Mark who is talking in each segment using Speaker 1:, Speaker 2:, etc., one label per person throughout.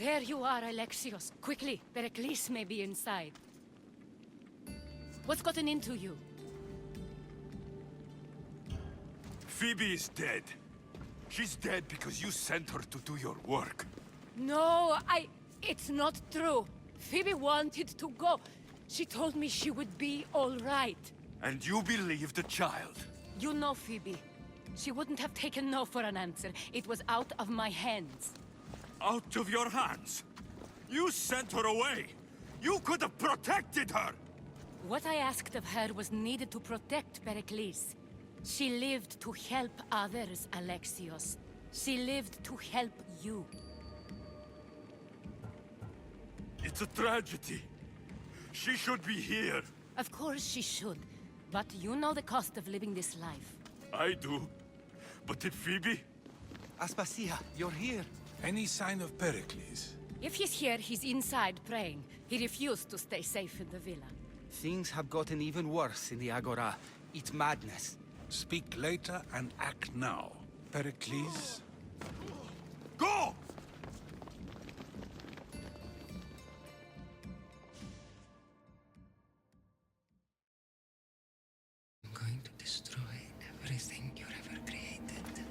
Speaker 1: There you are, Alexios. Quickly, Pericles may be inside. What's gotten into you?
Speaker 2: Phoebe is dead. She's dead because you sent her to do your work.
Speaker 1: No, it's not true. Phoebe wanted to go. She told me she would be all right.
Speaker 2: And you believe the child?
Speaker 1: You know Phoebe. She wouldn't have taken no for an answer. It was out of my hands.
Speaker 2: Out of your hands? You sent her away! You could have protected her!
Speaker 1: What I asked of her was needed to protect Pericles. She lived to help others, Alexios. She lived to help you.
Speaker 2: It's a tragedy. She should be here.
Speaker 1: Of course she should. But you know the cost of living this life.
Speaker 2: I do. But did Phoebe?
Speaker 3: Aspasia, you're here.
Speaker 4: Any sign of Pericles?
Speaker 1: If he's here, he's inside praying. He refused to stay safe in the villa.
Speaker 3: Things have gotten even worse in the Agora. It's madness.
Speaker 4: Speak later and act now. Pericles?
Speaker 2: Go!
Speaker 5: I'm going to destroy everything you've ever created.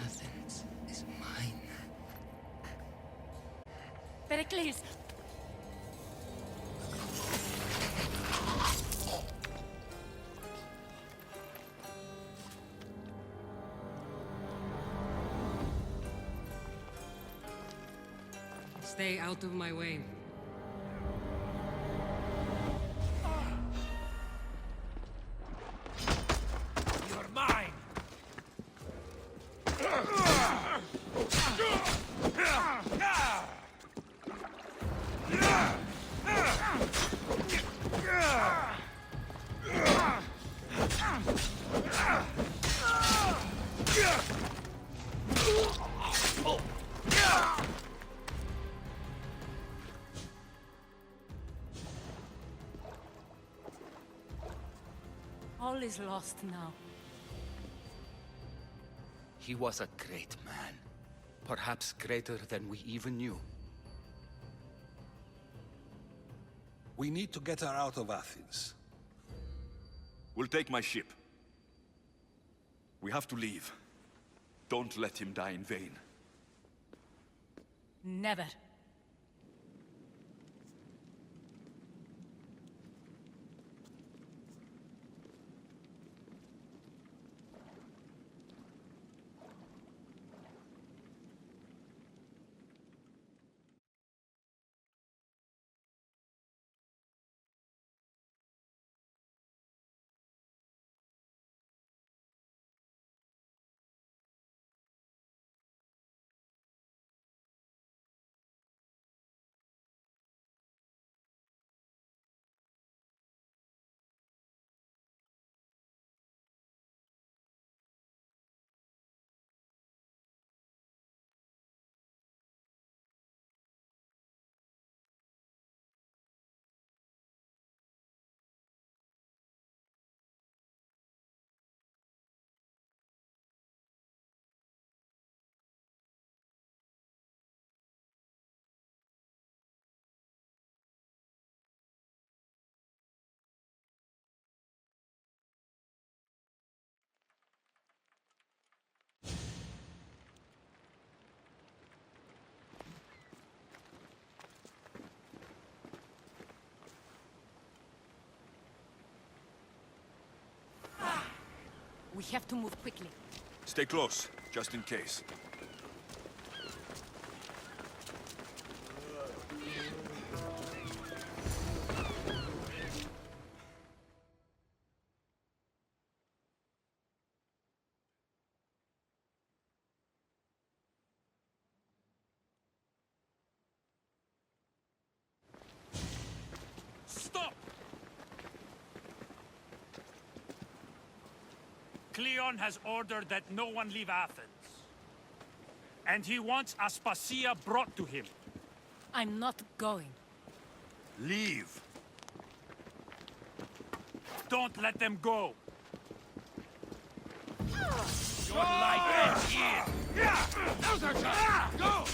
Speaker 5: Athens is mine.
Speaker 1: Pericles!
Speaker 5: Stay out of my way.
Speaker 2: You're mine!
Speaker 1: All is lost now.
Speaker 3: He was a great man. Perhaps greater than we even knew.
Speaker 4: We need to get her out of Athens.
Speaker 2: We'll take my ship. We have to leave. Don't let him die in vain.
Speaker 1: Never. We have to move quickly.
Speaker 2: Stay close, just in case.
Speaker 6: Stop! Cleon has ordered that no one leave Athens. And he wants Aspasia brought to him.
Speaker 1: I'm not going.
Speaker 2: Leave!
Speaker 6: Don't let them go! Your life ends here! Go!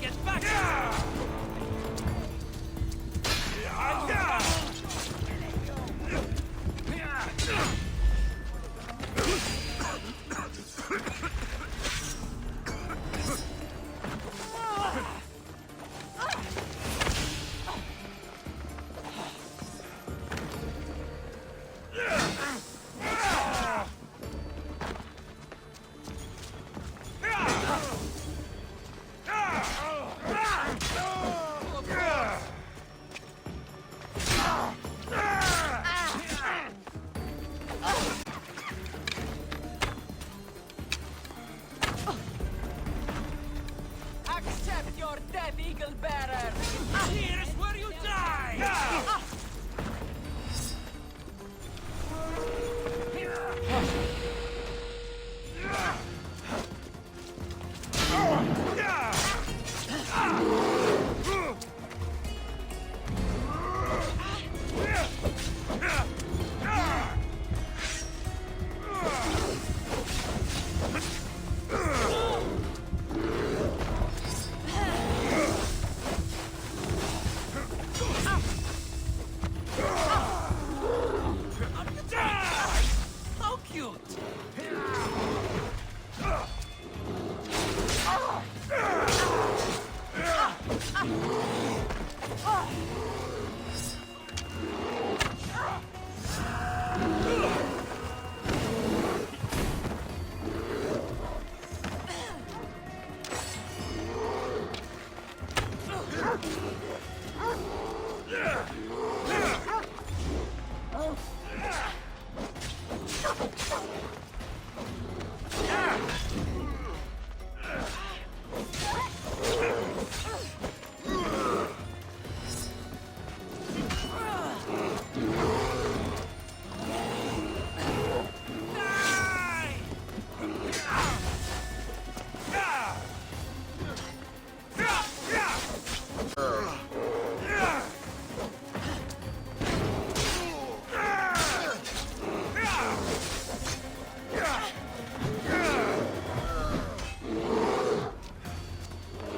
Speaker 6: Get back!
Speaker 7: Accept your death, Eagle Bearer!
Speaker 6: Here's where you die!
Speaker 7: How cute!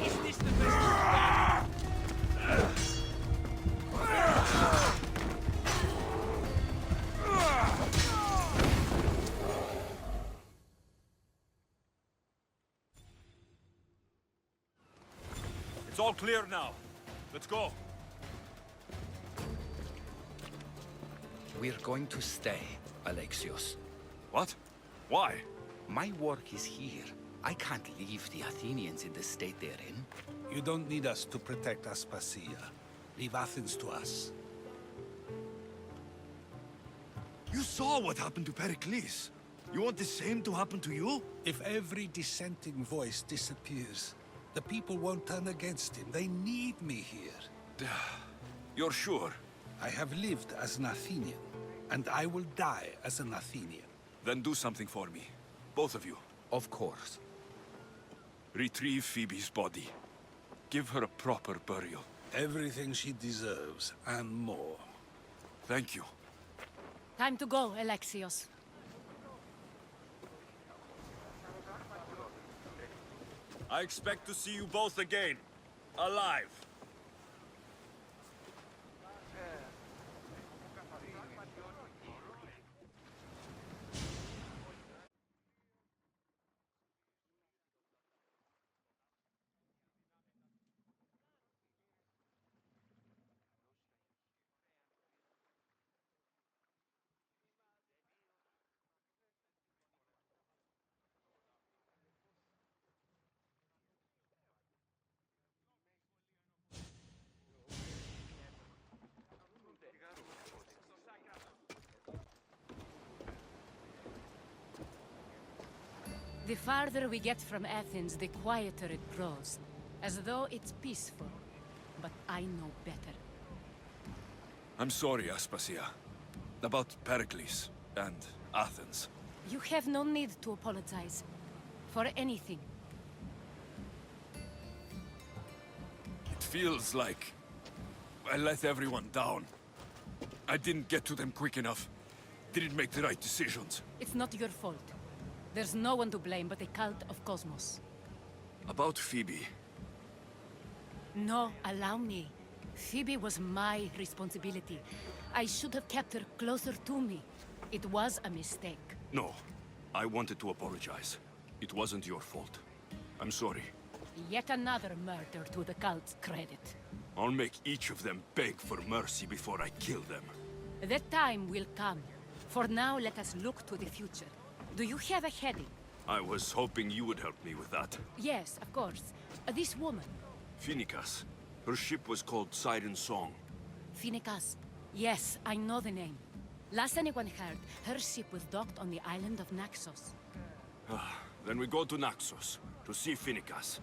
Speaker 7: Is this the best you've got?
Speaker 2: It's all clear now. Let's go.
Speaker 3: We're going to stay, Alexios.
Speaker 2: What? Why?
Speaker 3: My work is here. I can't leave the Athenians in the state they're in.
Speaker 4: You don't need us to protect Aspasia. Leave Athens to us.
Speaker 2: You saw what happened to Pericles. You want the same to happen to you?
Speaker 4: If every dissenting voice disappears, the people won't turn against him. They need me here.
Speaker 2: You're sure?
Speaker 4: I have lived as an Athenian, and I will die as an Athenian.
Speaker 2: Then do something for me. Both of you.
Speaker 3: Of course.
Speaker 2: Retrieve Phoebe's body. Give her a proper burial.
Speaker 4: Everything she deserves, and more.
Speaker 2: Thank you.
Speaker 1: Time to go, Alexios.
Speaker 2: I expect to see you both again. Alive.
Speaker 1: The farther we get from Athens, the quieter it grows. As though it's peaceful. But I know better.
Speaker 2: I'm sorry, Aspasia. About Pericles and Athens.
Speaker 1: You have no need to apologize. For anything.
Speaker 2: It feels like I let everyone down. I didn't get to them quick enough. Didn't make the right decisions.
Speaker 1: It's not your fault. There's no one to blame but the cult of Cosmos.
Speaker 2: About Phoebe.
Speaker 1: No, allow me. Phoebe was my responsibility. I should have kept her closer to me. It was a mistake.
Speaker 2: No. I wanted to apologize. It wasn't your fault. I'm sorry.
Speaker 1: Yet another murder to the cult's credit.
Speaker 2: I'll make each of them beg for mercy before I kill them.
Speaker 1: That time will come. For now, let us look to the future. Do you have a heading?
Speaker 2: I was hoping you would help me with that.
Speaker 1: Yes, of course. This woman,
Speaker 2: Phoenicas. Her ship was called Siren Song.
Speaker 1: Phoenicas. Yes, I know the name. Last anyone heard, her ship was docked on the island of Naxos.
Speaker 2: Then we go to Naxos, to see Phoenicas.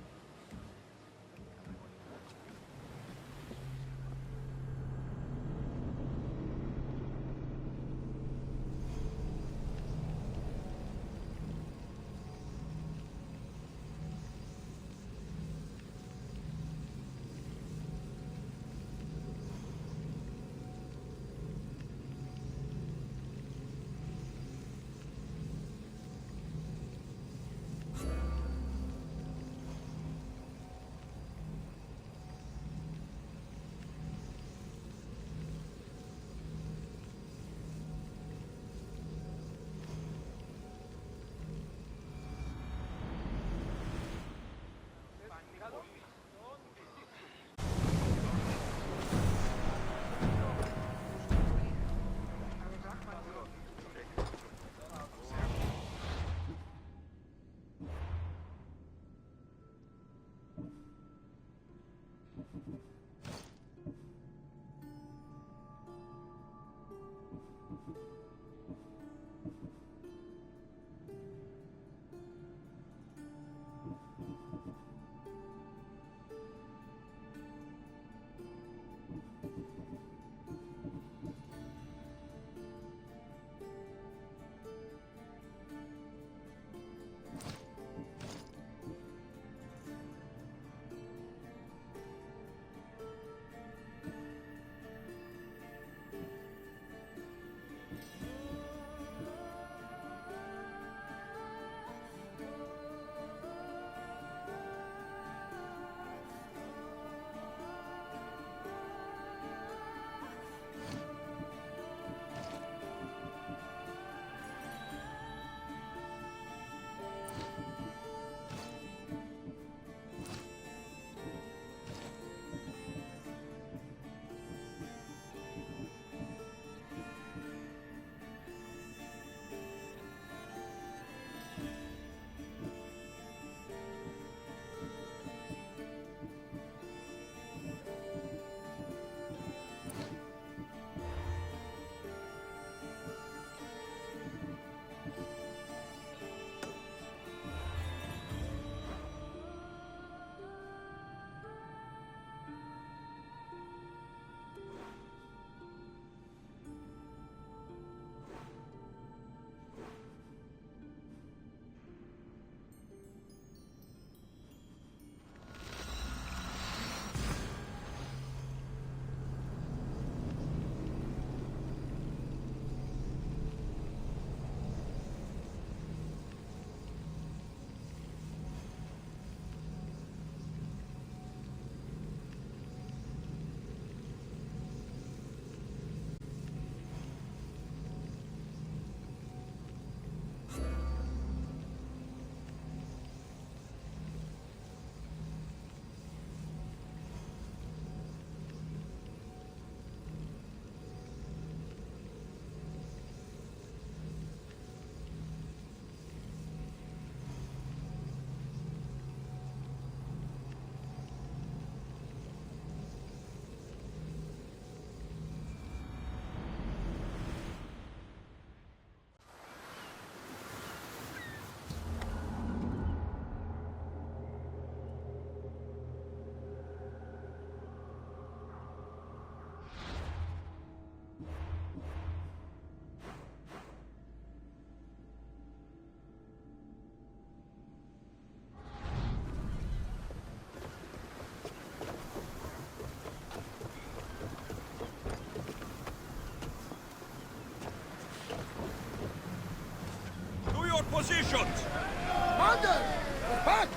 Speaker 2: positions!
Speaker 8: Commander! We're back!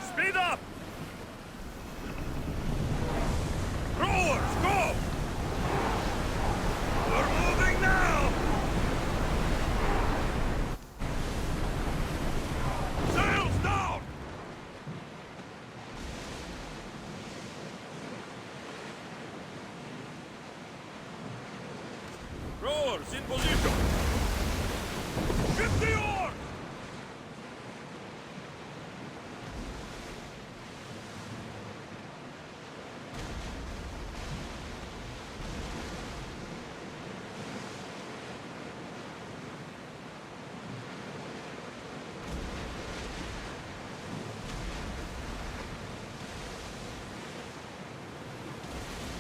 Speaker 2: Speed up! Rowers, go! We're moving now! Sails down! Rowers in position! Shift the oars!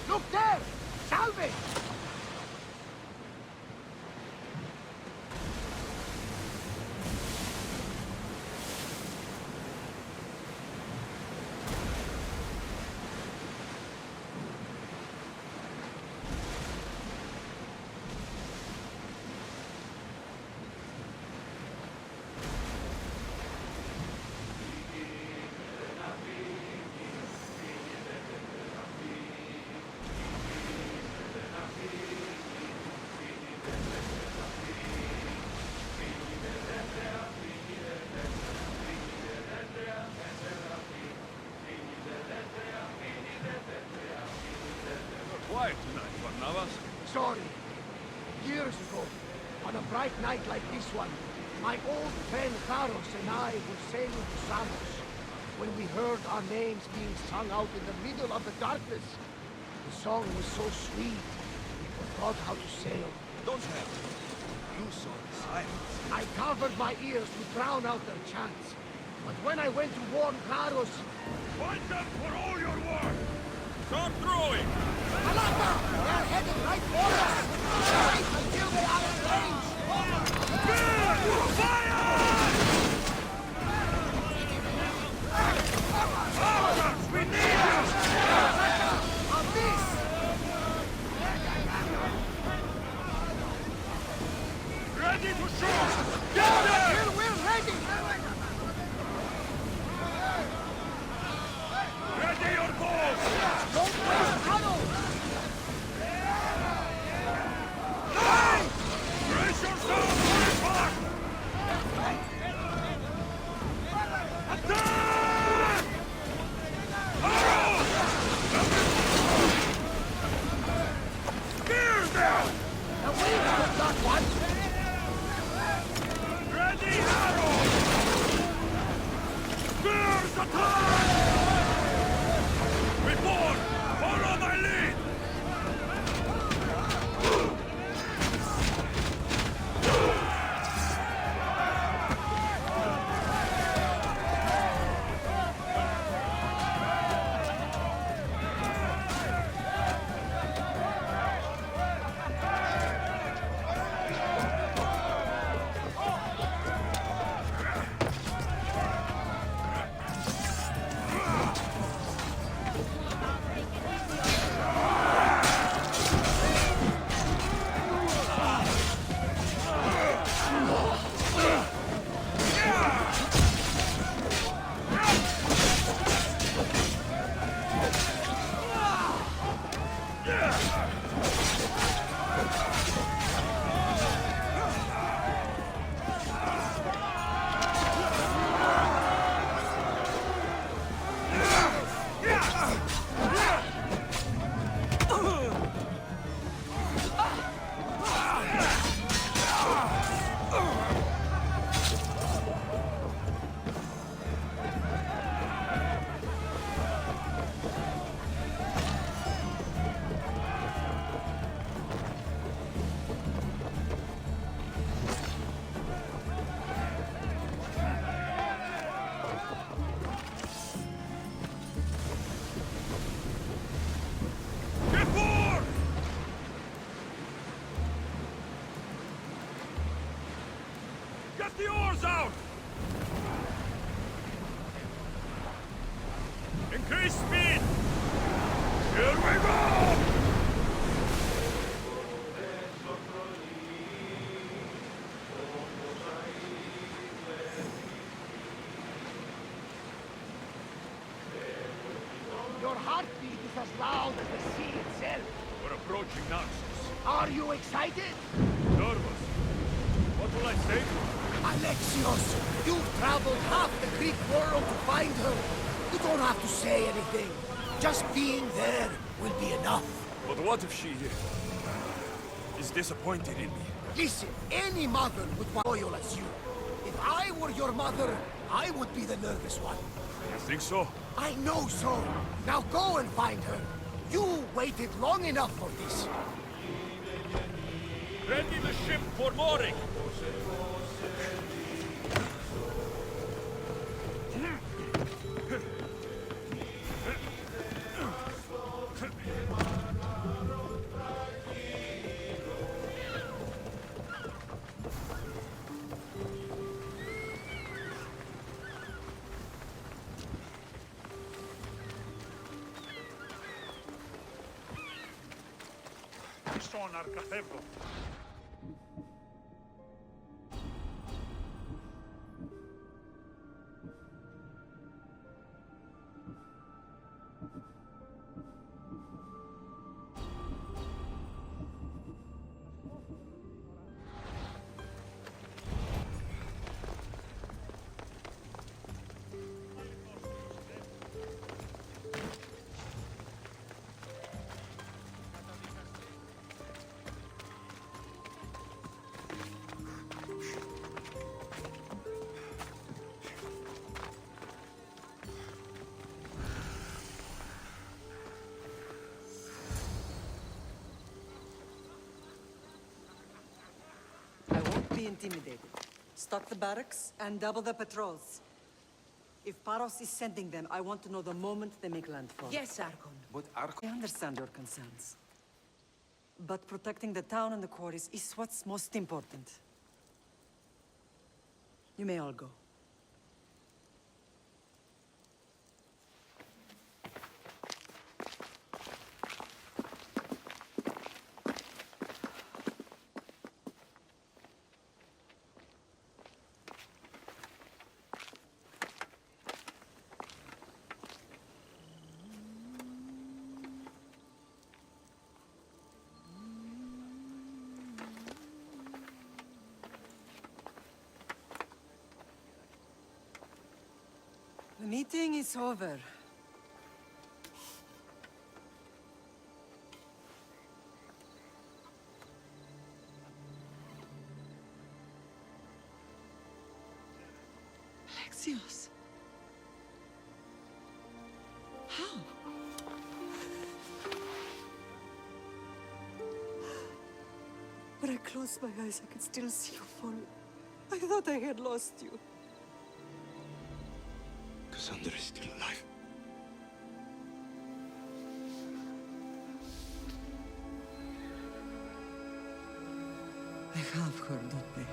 Speaker 8: Look there! Salve!
Speaker 2: Quiet tonight, Barnabas.
Speaker 8: Sorry. Years ago, on a bright night like this one, my old friend Carlos and I were sailing to Samos when we heard our names being sung out in the middle of the darkness. The song was so sweet, we forgot how to sail.
Speaker 4: Don't have to. You saw the silence.
Speaker 8: I covered my ears to drown out their chants. But when I went to warn Carlos...
Speaker 2: Find them for all your work! Start throwing!
Speaker 8: Alata! They're headed right for us! Wait until they are in range!
Speaker 2: Fire! Officers, we need you!
Speaker 8: On this!
Speaker 2: Ready to shoot! Get there!
Speaker 8: We're ready!
Speaker 2: Ready your bows!
Speaker 8: Don't waste ammo!
Speaker 2: Brace yourselves for impact! Attack! Arrows! Spear them!
Speaker 8: The wings will not want!
Speaker 2: Ready arrows! Spears attack! Report! Follow my lead! Get the oars out! Increase speed! Here we go! approaching Naxos.
Speaker 8: Are you excited?
Speaker 2: Nervous. What will I say to her?
Speaker 8: Alexios, you've traveled half the Greek world to find her. You don't have to say anything. Just being there will be enough.
Speaker 2: But what if she is disappointed in me?
Speaker 8: Listen, any mother would want loyal as you. If I were your mother, I would be the nervous one.
Speaker 2: You think so?
Speaker 8: I know so. Now go and find her. You waited long enough for this.
Speaker 2: Ready the ship for mooring!
Speaker 6: Sonar καθεύγω.
Speaker 9: I won't be intimidated. Stock the barracks and double the patrols. If Paros is sending them, I want to know the moment they make landfall.
Speaker 5: Yes, Archon.
Speaker 9: But Archon... I understand your concerns. But protecting the town and the quarries is what's most important. You may all go. The meeting is over. Alexios. How? When I closed my eyes, I could still see you fall. I thought I had lost you.
Speaker 3: Cassandra is still alive.
Speaker 9: They have her, don't they?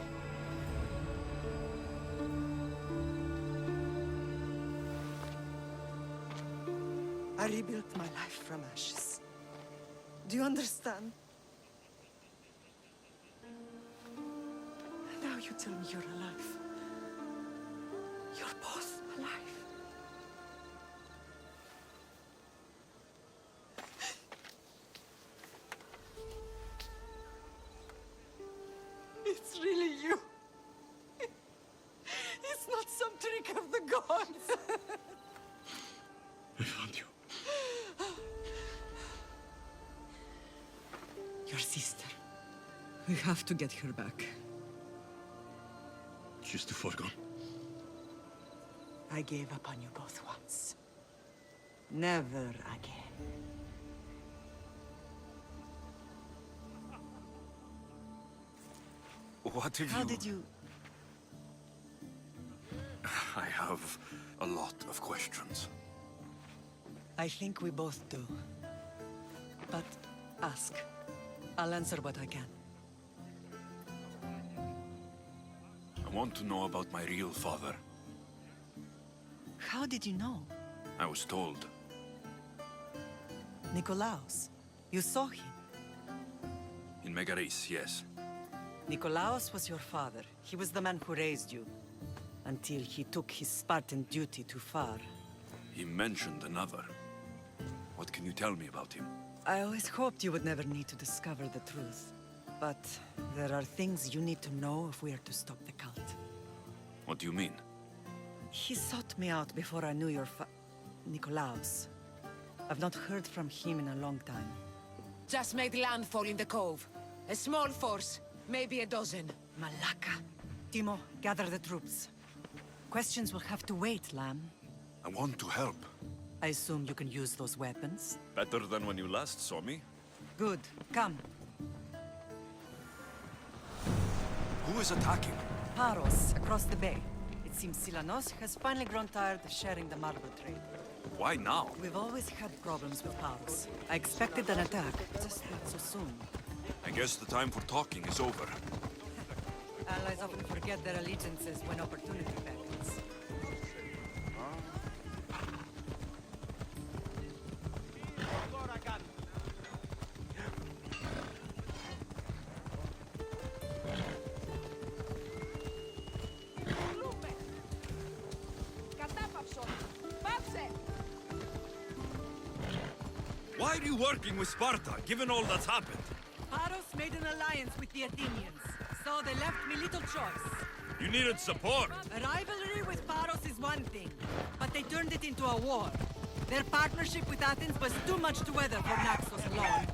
Speaker 9: I rebuilt my life from ashes. Do you understand? Now you tell me you're alive. You're both alive. It's really you. It's not some trick of the gods.
Speaker 3: I found you.
Speaker 9: Your sister. We have to get her back.
Speaker 3: She's too far gone.
Speaker 9: I gave up on you both once. Never again.
Speaker 2: What have
Speaker 9: How
Speaker 2: you...
Speaker 9: did you...
Speaker 2: I have a lot of questions.
Speaker 9: I think we both do. But ask. I'll answer what I can.
Speaker 2: I want to know about my real father.
Speaker 9: How did you know?
Speaker 2: I was told.
Speaker 9: Nikolaos. You saw him.
Speaker 2: In Megaris, yes.
Speaker 9: Nikolaos was your father. He was the man who raised you. Until he took his Spartan duty too far.
Speaker 2: He mentioned another. What can you tell me about him?
Speaker 9: I always hoped you would never need to discover the truth. But there are things you need to know if we are to stop the cult.
Speaker 2: What do you mean?
Speaker 9: He sought me out before I knew your Nikolaos. I've not heard from him in a long time.
Speaker 10: Just made landfall in the cove. A small force, maybe a dozen.
Speaker 9: Malaka. Timo, gather the troops. Questions will have to wait, Lamb.
Speaker 2: I want to help.
Speaker 9: I assume you can use those weapons?
Speaker 2: Better than when you last saw me.
Speaker 9: Good. Come.
Speaker 2: Who is attacking?
Speaker 9: Paros, across the bay. It seems Silanos has finally grown tired of sharing the marble trade.
Speaker 2: Why now?
Speaker 9: We've always had problems with Paros. I expected an attack, just not so soon.
Speaker 2: I guess the time for talking is over.
Speaker 9: Allies often forget their allegiances when opportunity beckons.
Speaker 2: Why are you working with Sparta, given all that's happened?
Speaker 9: Paros made an alliance with the Athenians, so they left me little choice.
Speaker 2: You needed support.
Speaker 9: A rivalry with Paros is one thing, but they turned it into a war. Their partnership with Athens was too much to weather for Naxos alone.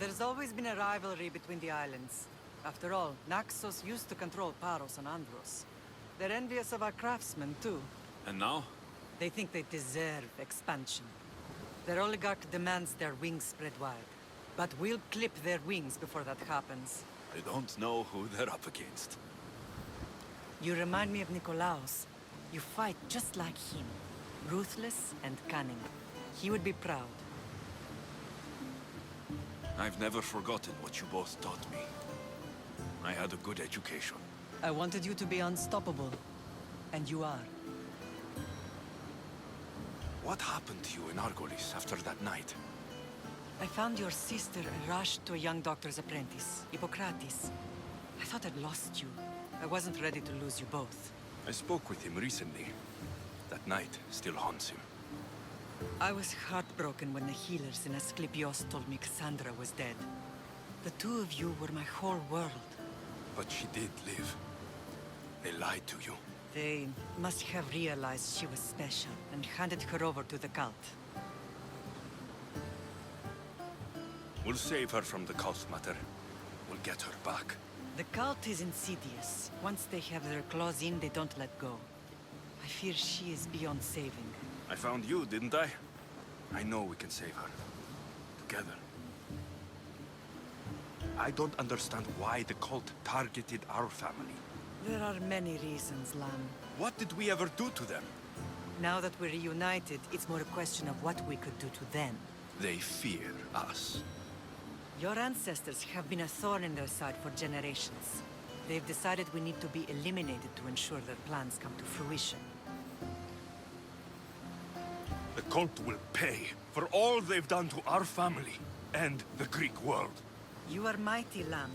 Speaker 9: There's always been a rivalry between the islands. After all, Naxos used to control Paros and Andros. They're envious of our craftsmen, too.
Speaker 2: And now?
Speaker 9: They think they deserve expansion. Their oligarch demands their wings spread wide. But we'll clip their wings before that happens.
Speaker 2: I don't know who they're up against.
Speaker 9: You remind me of Nikolaos. You fight just like him. Ruthless and cunning. He would be proud.
Speaker 2: I've never forgotten what you both taught me. I had a good education.
Speaker 9: I wanted you to be unstoppable. And you are.
Speaker 2: What happened to you in Argolis after that night?
Speaker 9: I found your sister and rushed to a young doctor's apprentice, Hippocrates. I thought I'd lost you. I wasn't ready to lose you both.
Speaker 2: I spoke with him recently. That night still haunts him.
Speaker 9: I was heartbroken when the healers in Asclepios told me Cassandra was dead. The two of you were my whole world.
Speaker 2: But she did live. They lied to you.
Speaker 9: They must have realized she was special and handed her over to the cult.
Speaker 2: We'll save her from the cult matter. We'll get her back.
Speaker 9: The cult is insidious. Once they have their claws in, they don't let go. I fear she is beyond saving.
Speaker 2: I found you, didn't I? I know we can save her.
Speaker 11: together. I don't understand why the cult targeted our family.
Speaker 9: There are many reasons, Lamb.
Speaker 11: What did we ever do to them?
Speaker 9: Now that we're reunited, it's more a question of what we could do to them.
Speaker 11: They fear us.
Speaker 9: Your ancestors have been a thorn in their side for generations. They've decided we need to be eliminated to ensure their plans come to fruition.
Speaker 11: The cult will pay for all they've done to our family and the Greek world.
Speaker 9: You are mighty, Lamb,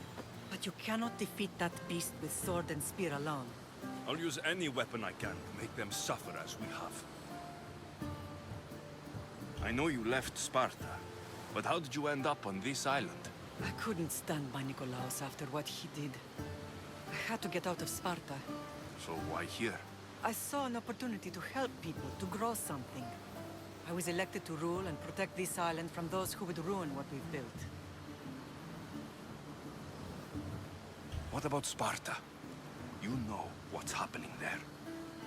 Speaker 9: but you cannot defeat that beast with sword and spear alone.
Speaker 11: I'll use any weapon I can to make them suffer as we have. I know you left Sparta, but how did you end up on this island?
Speaker 9: I couldn't stand by Nikolaos after what he did. I had to get out of Sparta.
Speaker 11: So why here?
Speaker 9: I saw an opportunity to help people, to grow something. I was elected to rule and protect this island from those who would ruin what we've built.
Speaker 11: What about Sparta? You know what's happening there.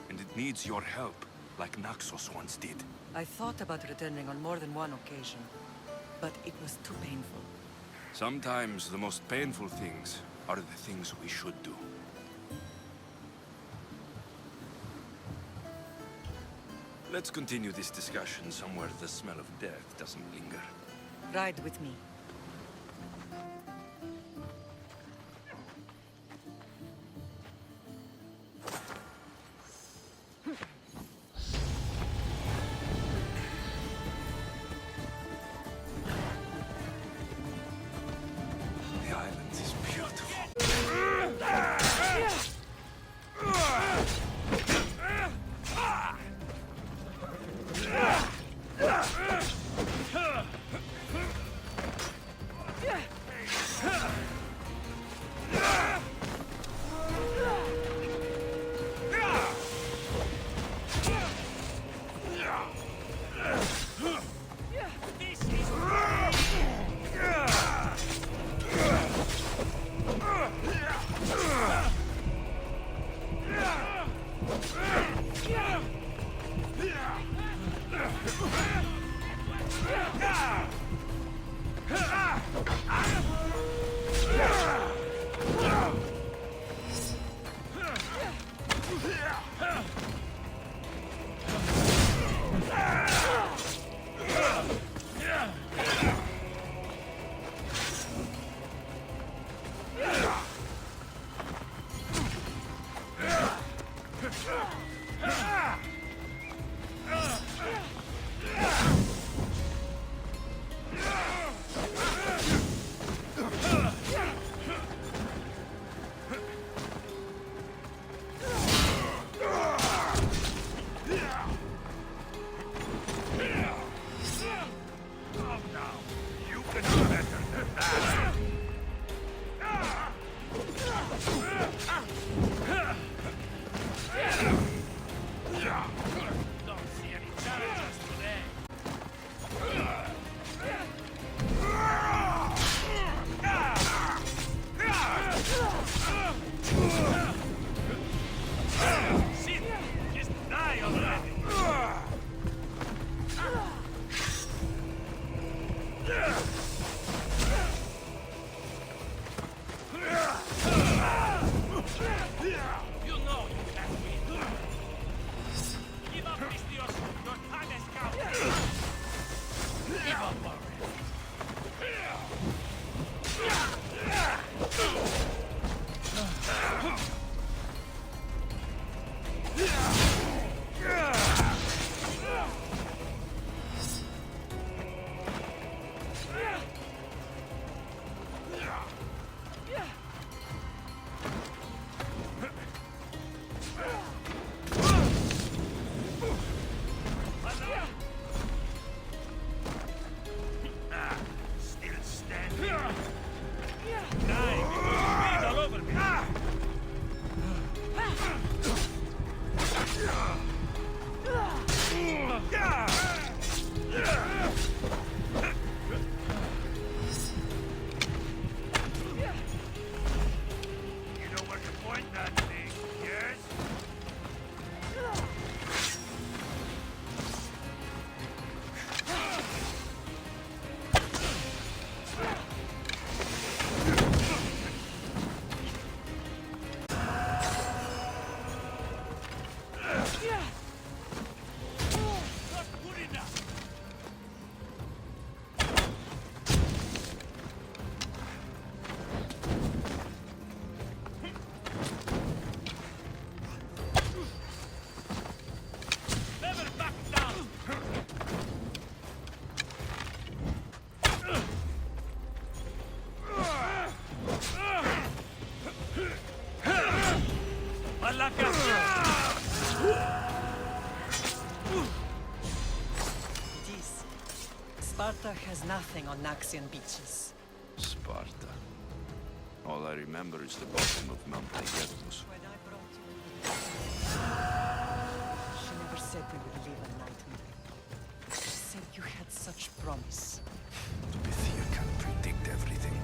Speaker 11: And it needs your help, like Naxos once did.
Speaker 9: I thought about returning on more than one occasion, but it was too painful.
Speaker 11: Sometimes the most painful things are the things we should do. Let's continue this discussion somewhere the smell of death doesn't linger.
Speaker 9: Ride with me.
Speaker 11: The island is beautiful.
Speaker 9: has nothing on Naxian beaches.
Speaker 11: Sparta. All I remember is the bottom of Mount Aegetus.
Speaker 9: When I brought you... She never said we would live a nightmare. She said you had such promise.
Speaker 11: Bithia can predict everything.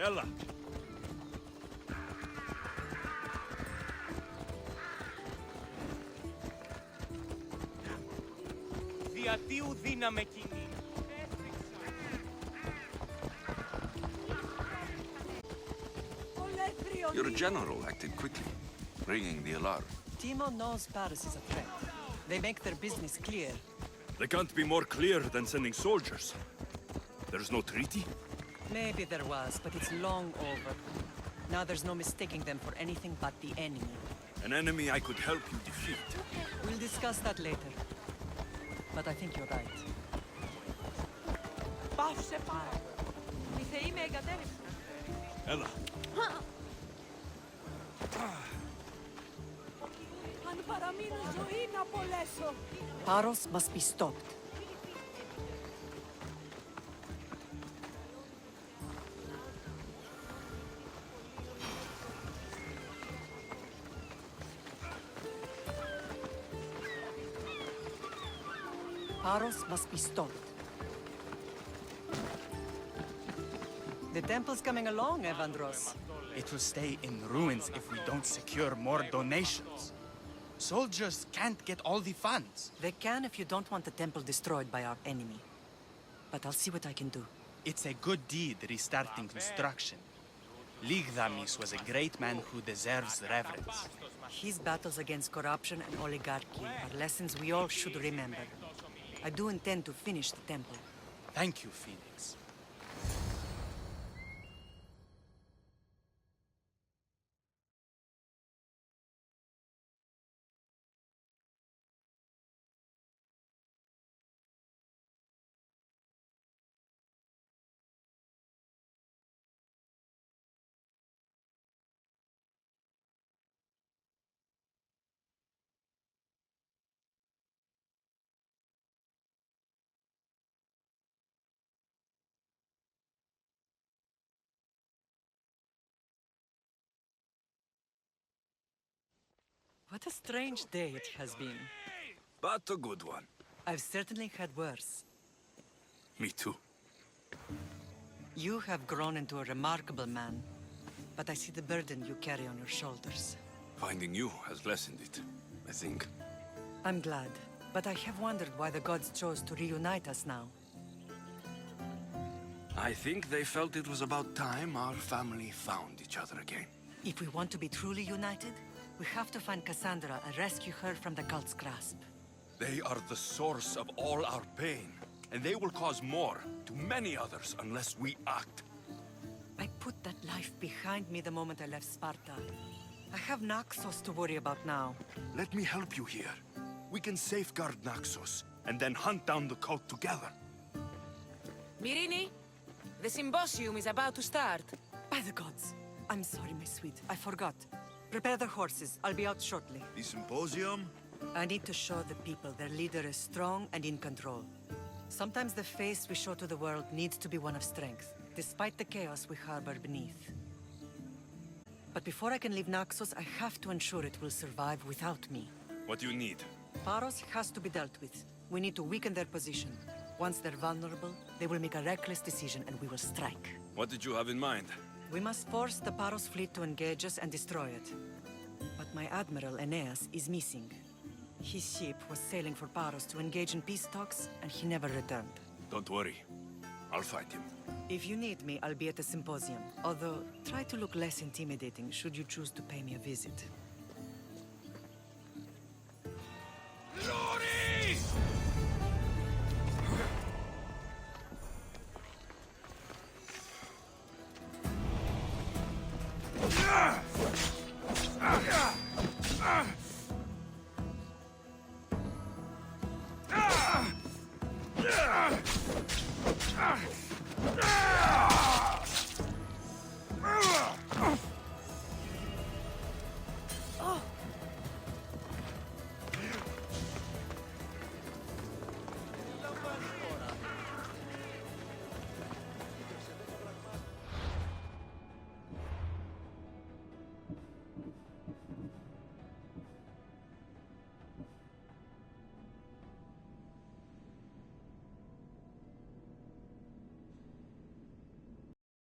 Speaker 2: Ella!
Speaker 7: Διατίου δύναμε κοινή.
Speaker 11: Your general acted quickly, ringing the alarm.
Speaker 9: Timo knows Paris is a threat. They make their business clear.
Speaker 2: They can't be more clear than sending soldiers. There's no treaty?
Speaker 9: Maybe there was, but it's long over. Now there's no mistaking them for anything but the enemy.
Speaker 2: An enemy I could help you defeat.
Speaker 9: We'll discuss that later. But I think you're right.
Speaker 10: Πάυσε πάρα. Οι θεοί με εγκατέλειψαν.
Speaker 2: Ella!
Speaker 10: Αν παραμείνω ζωή να απολέσω.
Speaker 9: Paros must be stopped. Paros must be stopped. The temple's coming along, Evandros.
Speaker 12: It will stay in ruins if we don't secure more donations. Soldiers can't get all the funds.
Speaker 9: They can if you don't want the temple destroyed by our enemy. But I'll see what I can do.
Speaker 12: It's a good deed restarting construction. Ligdamis was a great man who deserves reverence.
Speaker 9: His battles against corruption and oligarchy are lessons we all should remember. I do intend to finish the temple.
Speaker 12: Thank you, Phoenix.
Speaker 9: What a strange day it has been.
Speaker 11: But a good one.
Speaker 9: I've certainly had worse.
Speaker 11: Me too.
Speaker 9: You have grown into a remarkable man, but I see the burden you carry on your shoulders.
Speaker 11: Finding you has lessened it. I think.
Speaker 9: I'm glad, but I have wondered why the gods chose to reunite us now.
Speaker 11: I think they felt it was about time our family found each other again.
Speaker 9: If we want to be truly united, we have to find Cassandra and rescue her from the cult's grasp.
Speaker 11: They are the source of all our pain, and they will cause more to many others unless we act.
Speaker 9: I put that life behind me the moment I left Sparta. I have Naxos to worry about now.
Speaker 11: Let me help you here. We can safeguard Naxos, and then hunt down the cult together.
Speaker 10: Myrrine, the symposium is about to start.
Speaker 9: By the gods. I'm sorry, my sweet. I forgot. Prepare the horses. I'll be out shortly.
Speaker 11: The symposium?
Speaker 9: I need to show the people their leader is strong and in control. Sometimes the face we show to the world needs to be one of strength, despite the chaos we harbor beneath. But before I can leave Naxos, I have to ensure it will survive without me.
Speaker 11: What do you need?
Speaker 9: Paros has to be dealt with. We need to weaken their position. Once they're vulnerable, they will make a reckless decision and we will strike.
Speaker 11: What did you have in mind?
Speaker 9: We must force the Paros fleet to engage us and destroy it. But my admiral, Aeneas, is missing. His ship was sailing for Paros to engage in peace talks, and he never returned.
Speaker 11: Don't worry. I'll find him.
Speaker 9: If you need me, I'll be at the symposium. Although, try to look less intimidating should you choose to pay me a visit.